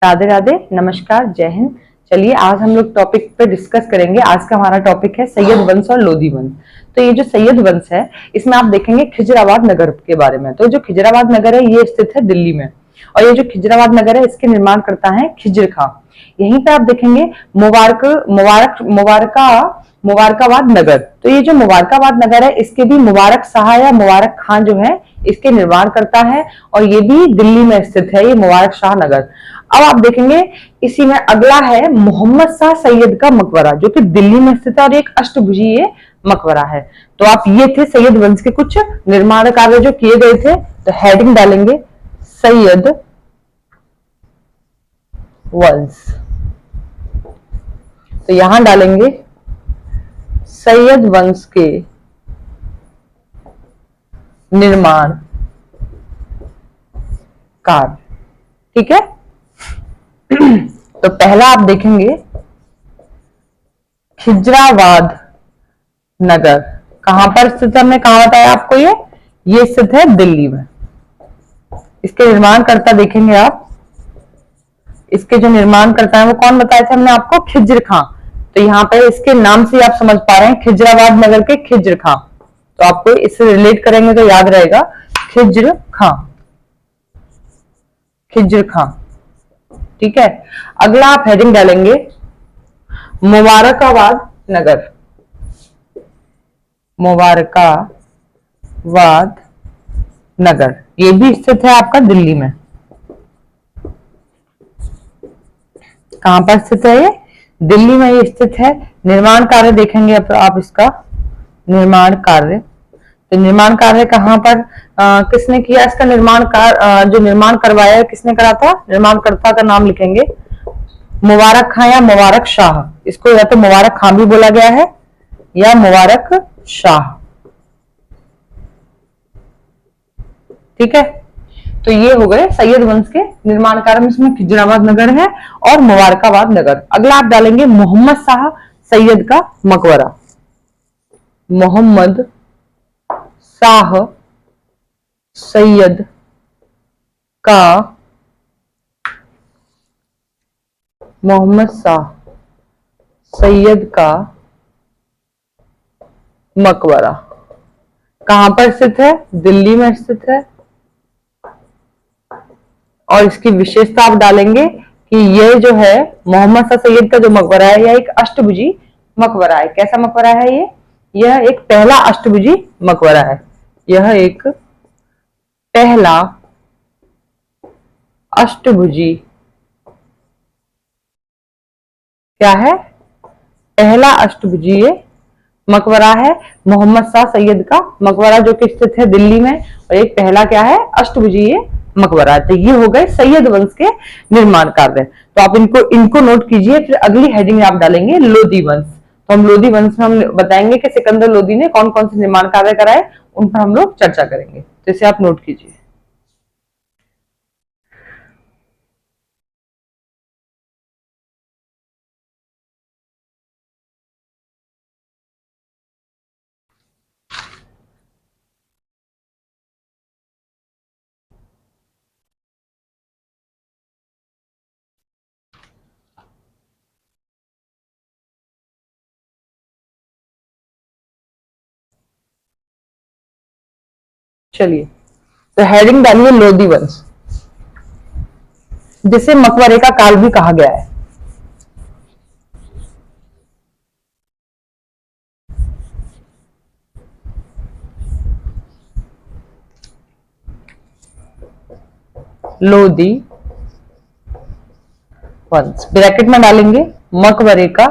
राधे राधे, नमस्कार, जय हिंद। चलिए आज हम लोग टॉपिक पे डिस्कस करेंगे। आज का हमारा टॉपिक है सैयद वंश और लोधी वंश। तो ये जो सैयद वंश है इसमें आप देखेंगे खिजराबाद नगर के बारे में। तो जो खिजराबाद नगर है ये स्थित है दिल्ली में, और ये जो खिजराबाद नगर है इसके निर्माण करता है खिजर खां। यहीं पे आप देखेंगे मुबारकाबाद नगर। तो ये जो मुबारकाबाद नगर है इसके भी मुबारक शाह या मुबारक खां जो है इसके निर्माण करता है, और ये भी दिल्ली में स्थित है, ये मुबारक शाह नगर। अब आप देखेंगे इसी में अगला है मोहम्मद शाह सैयद का मकबरा, जो कि दिल्ली में स्थित है और एक अष्टभुजीय मकबरा है। तो आप ये थे सैयद वंश के कुछ निर्माण कार्य जो किए गए थे। तो हेडिंग डालेंगे सैयद वंश, तो यहां डालेंगे सैयद वंश के निर्माण कार्य। ठीक है। तो पहला आप देखेंगे खिजराबाद नगर कहां पर स्थित है, हमने कहा बताया आपको, ये स्थित है दिल्ली में। इसके निर्माणकर्ता देखेंगे आप, इसके जो निर्माणकर्ता है वो कौन बताया था हमने आपको, खिजर खां। तो यहाँ पे इसके नाम से आप समझ पा रहे हैं खिजराबाद नगर के खिजर खां। तो आपको इससे रिलेट करेंगे तो याद रहेगा खिजर खां, खिजर खां। ठीक है। अगला आप हेडिंग डालेंगे मुबारकाबाद नगर, मुबारकाबाद नगर, ये भी स्थित है आपका दिल्ली में। कहां पर स्थित है ये, दिल्ली में ये स्थित है। निर्माण कार्य देखेंगे आप इसका निर्माण कार्य। तो निर्माण कार्य कहां पर किसने किया इसका निर्माण कार्य, जो निर्माण करवाया है किसने करा था, निर्माणकर्ता का नाम लिखेंगे मुबारक खां या मुबारक शाह। इसको या तो मुबारक खां भी बोला गया है या मुबारक शाह। ठीक है। तो ये हो गए सैयद वंश के निर्माण कार्य में, इसमें खिजराबाद नगर है और मुबारकाबाद नगर। अगला आप डालेंगे मोहम्मद शाह सैयद का मकबरा, मोहम्मद शाह सैयद का, मोहम्मद शाह सैयद का मकबरा कहां पर स्थित है, दिल्ली में स्थित है। और इसकी विशेषता आप डालेंगे कि यह जो है मोहम्मद शाह सैयद का जो मकबरा है यह एक अष्टभुजी मकबरा है। कैसा मकबरा है ये, यह एक पहला अष्टभुजी मकबरा है। यह एक पहला अष्टभुजी क्या है, पहला अष्टभुजीय मकबरा है मोहम्मद शाह सैयद का मकबरा, जो कि स्थित है दिल्ली में, और एक पहला क्या है अष्टभुजीय मकबरा है। तो ये हो गए सैयद वंश के निर्माण कार्य। तो आप इनको नोट कीजिए। फिर अगली हेडिंग आप डालेंगे लोधी वंश। तो हम लोधी वंश में हम बताएंगे कि सिकंदर लोधी ने कौन कौन से निर्माण कार्य कराए, उन पर हम लोग चर्चा करेंगे। तो इसे आप नोट कीजिए। चलिए, तो हेडिंग डालिए लोधी वंश, जिसे मकबरे का काल भी कहा गया है। लोधी वंश, ब्रैकेट में डालेंगे मकबरे का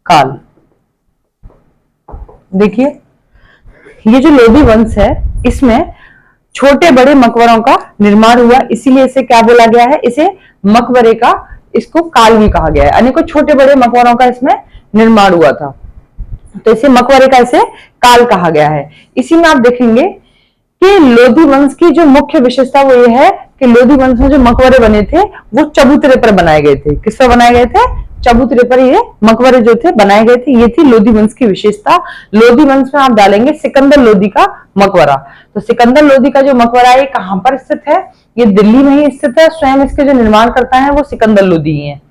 काल। देखिए ये जो लोधी वंश है इसमें छोटे बड़े मकबरों का निर्माण हुआ, इसीलिए इसे क्या बोला गया है, इसे मकबरे का, इसको काल भी कहा गया है। अनेकों छोटे बड़े मकबरों का इसमें निर्माण हुआ था, तो इसे मकबरे का, इसे काल कहा गया है। इसी में आप देखेंगे कि लोधी वंश की जो मुख्य विशेषता वो ये है कि लोधी वंश में जो मकबरे बने थे वो चबूतरे पर बनाए गए थे। किस पर बनाए गए थे, चबूतरे पर ये मकबरे जो थे बनाए गए थे। ये थी लोधी वंश की विशेषता। लोधी वंश में आप डालेंगे सिकंदर लोधी का मकबरा। तो सिकंदर लोधी का जो मकबरा है कहां पर स्थित है, ये दिल्ली में ही स्थित है। स्वयं इसके जो निर्माण करता है वो सिकंदर लोदी ही है।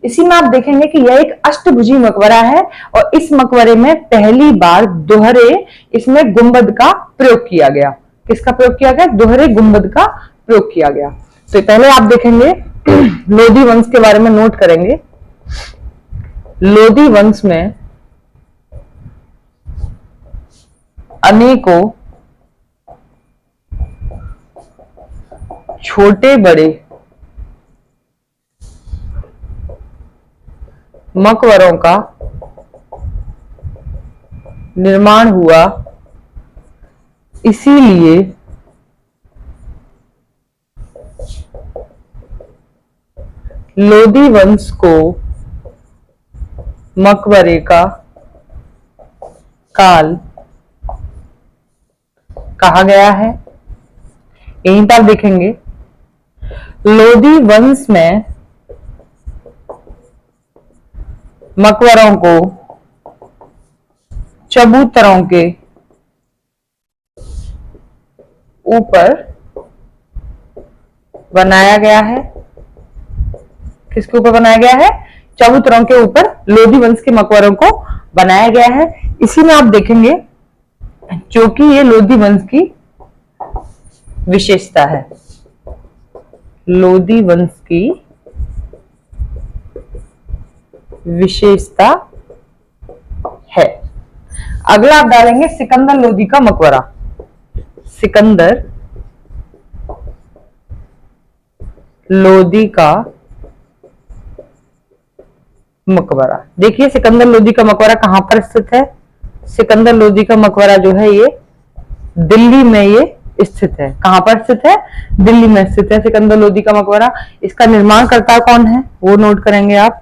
इसी में आप देखेंगे कि यह एक अष्टभुजी मकबरा है और इस मकबरे में पहली बार दोहरे इसमें गुंबद का प्रयोग किया गया। किसका प्रयोग किया गया? दोहरे गुंबद का प्रयोग किया गया। तो पहले आप देखेंगे लोदी वंश के बारे में नोट करेंगे। लोदी वंश में अनेकों छोटे बड़े मकबरों का निर्माण हुआ, इसीलिए लोदी वंश को मकबरे का काल कहा गया है। यहीं पर देखेंगे लोदी वंश में मकबरों को चबूतरों के ऊपर बनाया गया है। किसके ऊपर बनाया गया है? चबूतरों के ऊपर लोदी वंश के मकबरों को बनाया गया है। इसी में आप देखेंगे जो कि ये लोदी वंश की विशेषता है। लोदी वंश की विशेषता है। अगला आप डालेंगे सिकंदर लोदी का मकबरा। सिकंदर लोदी का मकबरा। देखिए सिकंदर लोदी का मकबरा कहां पर स्थित है? सिकंदर लोदी का मकबरा जो है ये दिल्ली में ये स्थित है। कहां पर स्थित है? दिल्ली में स्थित है सिकंदर लोदी का मकबरा। इसका निर्माणकर्ता कौन है वो नोट करेंगे आप।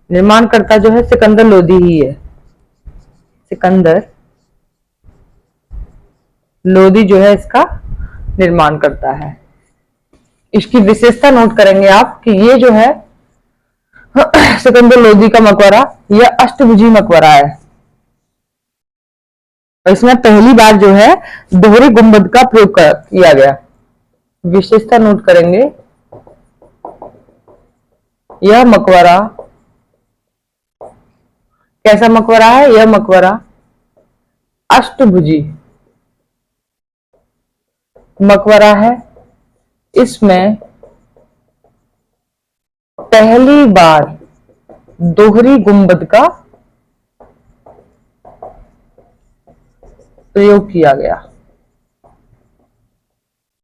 निर्माणकर्ता जो है सिकंदर लोदी ही है। सिकंदर लोदी जो है इसका निर्माण करता है। इसकी विशेषता नोट करेंगे आप कि ये जो है सिकंदर लोदी का मकबरा यह अष्टभुजी मकबरा है। इसमें पहली बार जो है दोहरे गुंबद का प्रयोग किया गया। विशेषता नोट करेंगे, यह मकबरा कैसा मकबरा है? यह मकबरा अष्टभुजी मकबरा है। इसमें पहली बार दोहरी गुंबद का प्रयोग किया गया।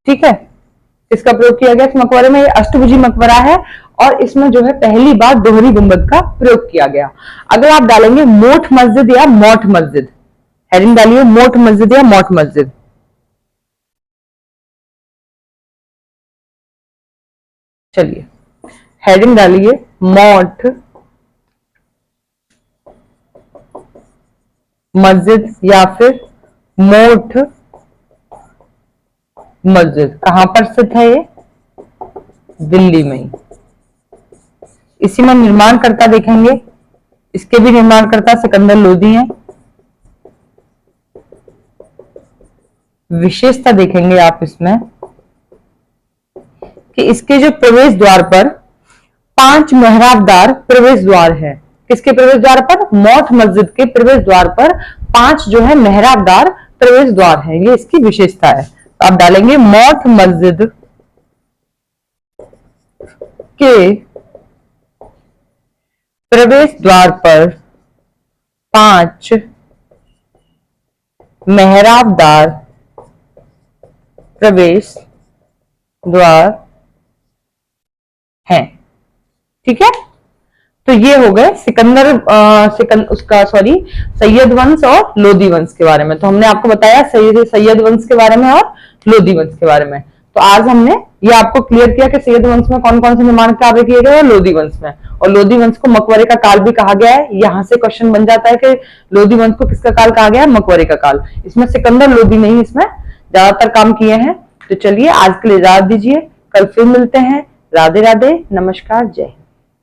ठीक है, इसका प्रयोग किया गया इस मकबरे में। ये अष्टभुजी मकबरा है और इसमें जो है पहली बार दोहरी गुंबद का प्रयोग किया गया। अगर आप डालेंगे मोठ मस्जिद या मौठ मस्जिद, हेडिंग डालिए मोठ मस्जिद या मौठ मस्जिद। चलिए हेडिंग डालिए मौठ मस्जिद या फिर मोठ मस्जिद। कहां पर स्थित है ये? दिल्ली में ही। इसी में निर्माणकर्ता देखेंगे, इसके भी निर्माणकर्ता सिकंदर लोदी हैं। विशेषता देखेंगे आप इसमें कि इसके जो प्रवेश द्वार पर 5 मेहराबदार प्रवेश द्वार है। किसके प्रवेश द्वार पर? मौठ मस्जिद के प्रवेश द्वार पर 5 जो है मेहराबदार प्रवेश द्वार है। ये इसकी विशेषता है। तो आप डालेंगे मौठ मस्जिद के प्रवेश द्वार पर 5 मेहराबदार प्रवेश द्वार हैं। ठीक है, तो ये हो गए सैयद वंश और लोदी वंश के बारे में। तो हमने आपको बताया सैयद वंश के बारे में और लोदी वंश के बारे में। तो आज हमने ये आपको क्लियर किया कि सैयद वंश में कौन कौन से निर्माण कार्य किए गए और लोदी वंश में। और लोदी वंश को मकबरे का काल भी कहा गया है। यहां से क्वेश्चन बन जाता है कि लोदी वंश को किसका काल कहा गया है? मकबरे का काल। इसमें सिकंदर लोदी ने ही इसमें ज्यादातर काम किए हैं। तो चलिए आज के लिए इजाजत दीजिए, कल फिर मिलते हैं। राधे राधे, नमस्कार, जय।